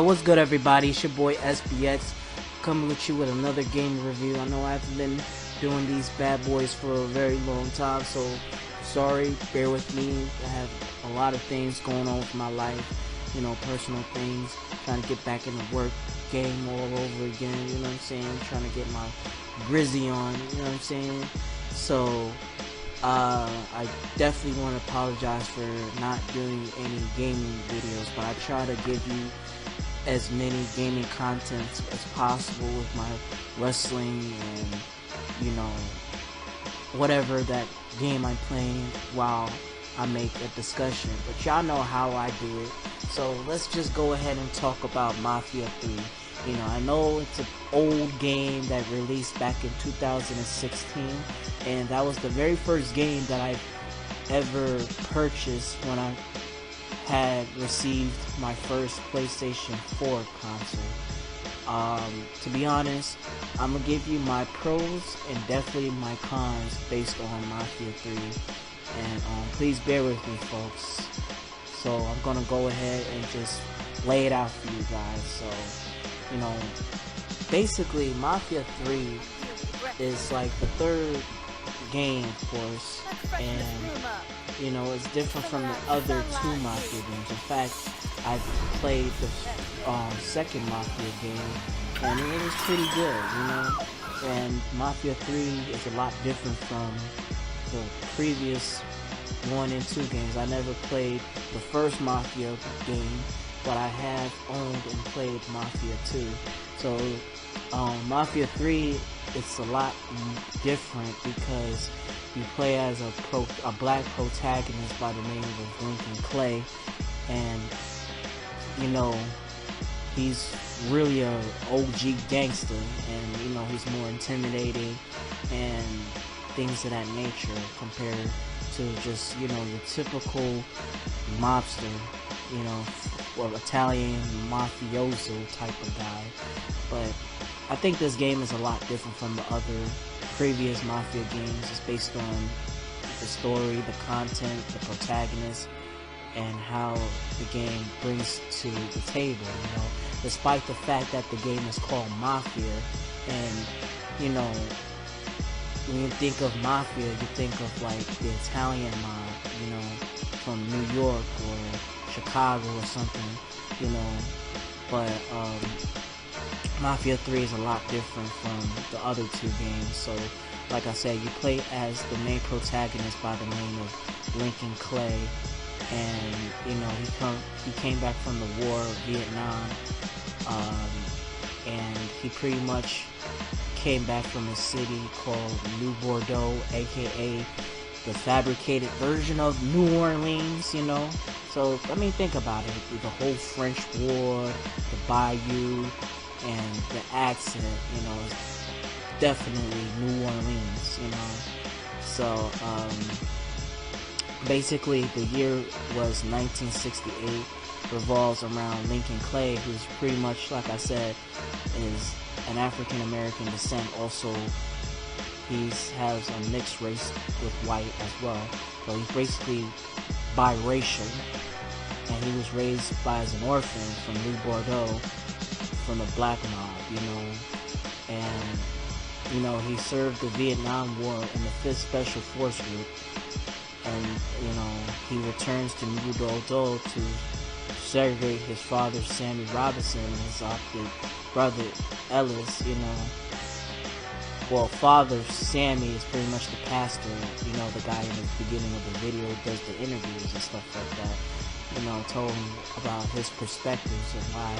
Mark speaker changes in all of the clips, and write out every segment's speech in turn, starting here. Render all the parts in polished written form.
Speaker 1: What's good, everybody? It's your boy SBX coming with you with another game review. I know I've been doing these bad boys for a very long time, so sorry, bear with me. I have a lot of things going on with my life, personal things, trying to get back in the work game all over again, you know what I'm saying? Trying to get my grizzy on, you know what I'm saying? So, I definitely want to apologize for not doing any gaming videos, but I try to give you as many gaming contents as possible with my wrestling and, whatever that game I'm playing while I make a discussion. But y'all know how I do it. So let's just go ahead and talk about Mafia 3. I know it's an old game that released back in 2016, and that was the very first game that I ever purchased when I had received my first PlayStation 4 console. To be honest, I'm gonna give you my pros and definitely my cons based on Mafia 3, and please bear with me, folks. So I'm gonna go ahead and just lay it out for you guys. So, basically Mafia 3 is like the third game, of course, and it's different from the other two Mafia games. In fact, I played the second Mafia game, and it was pretty good, and Mafia 3 is a lot different from the previous 1 and 2 games. I never played the first Mafia game, but I have owned and played Mafia 2. So Mafia 3, it's a lot different because you play as a black protagonist by the name of Lincoln Clay, and he's really a OG gangster, and he's more intimidating and things of that nature compared to just your typical mobster, or Italian mafioso type of guy. But I think this game is a lot different from the other previous Mafia games. It's based on the story, the content, the protagonist, and how the game brings to the table, despite the fact that the game is called Mafia, and when you think of Mafia, you think of like the Italian mob, from New York or Chicago or something, but Mafia 3 is a lot different from the other two games. So like I said, you play as the main protagonist by the name of Lincoln Clay, and he came back from the war of Vietnam, and he pretty much came back from a city called New Bordeaux, aka the fabricated version of New Orleans, So, think about it. The whole French War, the Bayou, and the accent, is definitely New Orleans, So, basically, the year was 1968, revolves around Lincoln Clay, who's pretty much, like I said, is an African American descent. Also, he has a mixed race with white as well, so he's basically biracial, and he was raised as an orphan from New Bordeaux, from the black mob, and he served the Vietnam War in the 5th Special Force Group, and he returns to New Bordeaux to segregate his father Sammy Robinson and his adopted brother Ellis. Well, father Sammy is pretty much the pastor, the guy in the beginning of the video who does the interviews and stuff like that, told him about his perspectives and why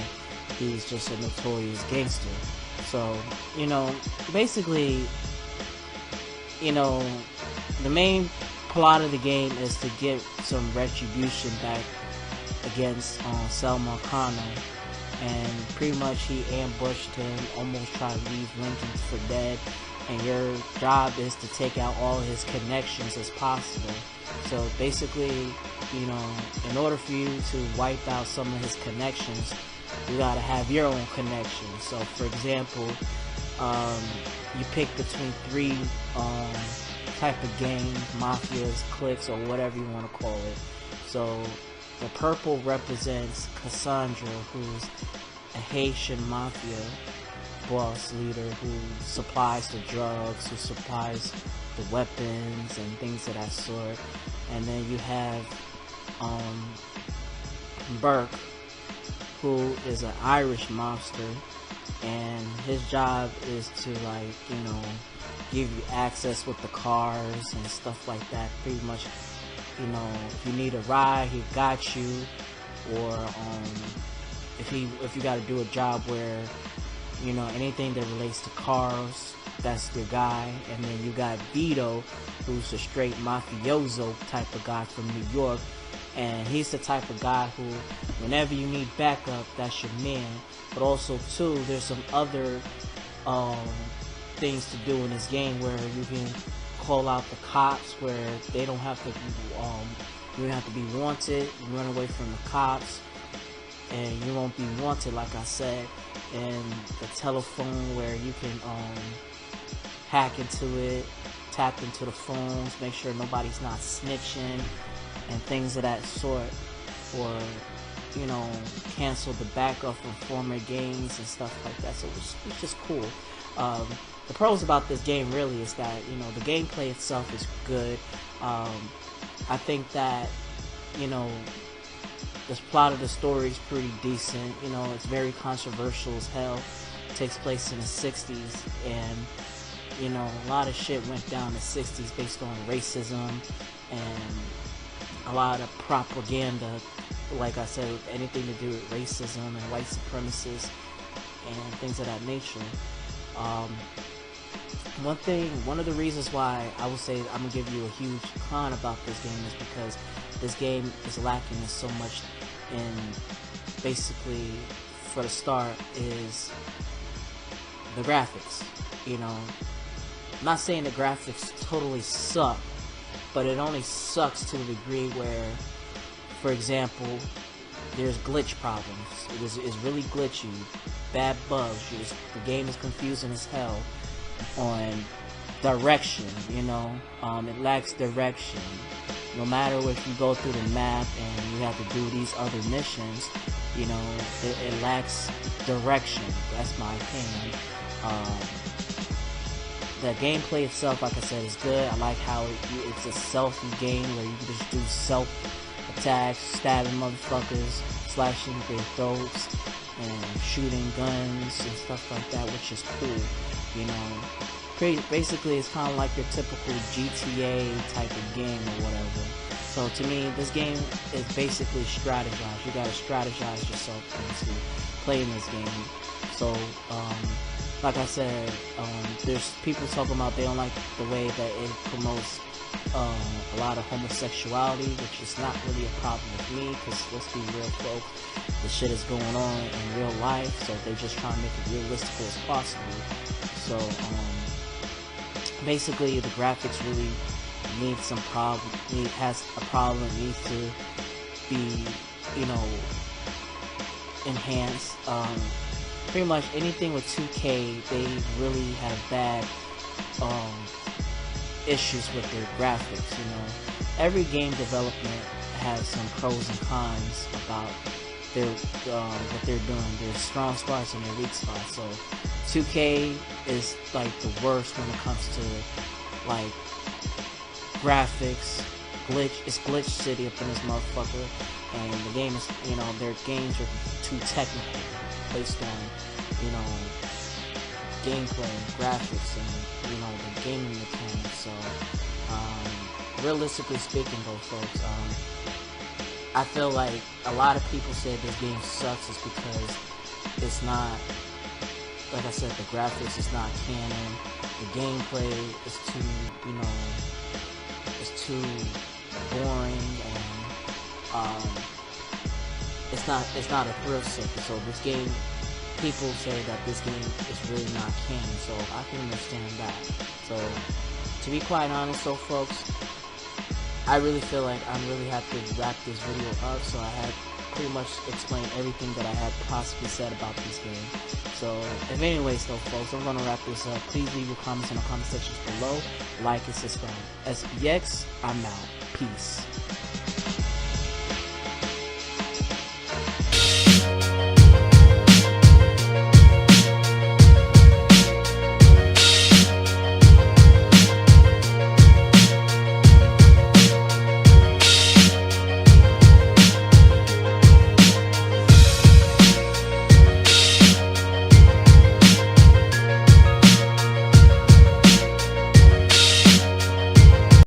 Speaker 1: he's just a notorious gangster. So, basically, the main plot of the game is to get some retribution back against Selma Connor, and pretty much he ambushed him, almost tried to leave Lincoln for dead, and your job is to take out all his connections as possible. So basically, in order for you to wipe out some of his connections, you gotta have your own connections. So for example, you pick between 3 type of gangs, mafias, cliques, or whatever you want to call it. So the purple represents Cassandra, who's a Haitian mafia boss leader who supplies the drugs, who supplies the weapons and things of that sort. And then you have Burke, who is an Irish mobster, and his job is to, like, you know, give you access with the cars and stuff like that. Pretty much, you know, if you need a ride, he got you. Or if you got to do a job where, you know, anything that relates to cars, that's your guy. And then you got Vito, who's a straight mafioso type of guy from New York, and he's the type of guy who, whenever you need backup, that's your man. But also too, there's some other things to do in this game where you can call out the cops, where they don't have to you don't have to be wanted. You run away from the cops and you won't be wanted, like I said. And the telephone, where you can hack into it, tap into the phones, make sure nobody's not snitching and things of that sort, or, you know, cancel the backup from former games and stuff like that. So it's just cool. The pros about this game really is that, you know, the gameplay itself is good. I think that, you know, the plot of the story is pretty decent. You know, it's very controversial as hell. It takes place in the 60s, and, you know, a lot of shit went down in the 60s based on racism and a lot of propaganda, like I said, with anything to do with racism and white supremacists and things of that nature. One of the reasons why I would say I'm gonna give you a huge con about this game is because this game is lacking in so much. In basically, for the start, is the graphics. You know, I'm not saying the graphics totally suck, but it only sucks to a degree where, for example, there's glitch problems. It's really glitchy, bad bugs. The game is confusing as hell on direction. You know, it lacks direction. No matter if you go through the map and you have to do these other missions, you know, it lacks direction. That's my opinion. The gameplay itself, like I said, is good. I like how it's a selfie game where you can just do self attacks, stabbing motherfuckers, slashing their throats, and shooting guns and stuff like that, which is cool. You know, basically it's kind of like your typical GTA type of game or whatever. So to me, this game is basically strategize. You gotta strategize yourself into playing this game. So, like I said, there's people talking about they don't like the way that it promotes a lot of homosexuality, which is not really a problem with me, because let's be real, folks, the shit is going on in real life, so they just try to make it realistic as possible. So, basically, the graphics really needs some problem. It has a problem. It needs to be, you know, enhanced. Pretty much anything with 2K, they really have bad issues with their graphics. You know, every game development has some pros and cons about their what they're doing. Their strong spots and their weak spots. So 2K is like the worst when it comes to like graphics. It's glitch city up in this motherfucker, and the game is, you know, their games are too technical, based on, you know, gameplay, graphics, and, you know, the gaming mechanics. So, realistically speaking, though, folks, I feel like a lot of people say this game sucks is because it's not, like I said, the graphics is not canon, the gameplay is too, you know, it's too boring, and it's not a thrill seeker. So this game, people say that this game is really not canon, so I can understand that. So to be quite honest, though, folks, I really feel like I'm really have to wrap this video up. So I had pretty much explained everything that I had possibly said about this game. So, if anyways, though, folks, I'm gonna wrap this up. Please leave your comments in the comment sections below. Like and subscribe. SBX, I'm out. Peace.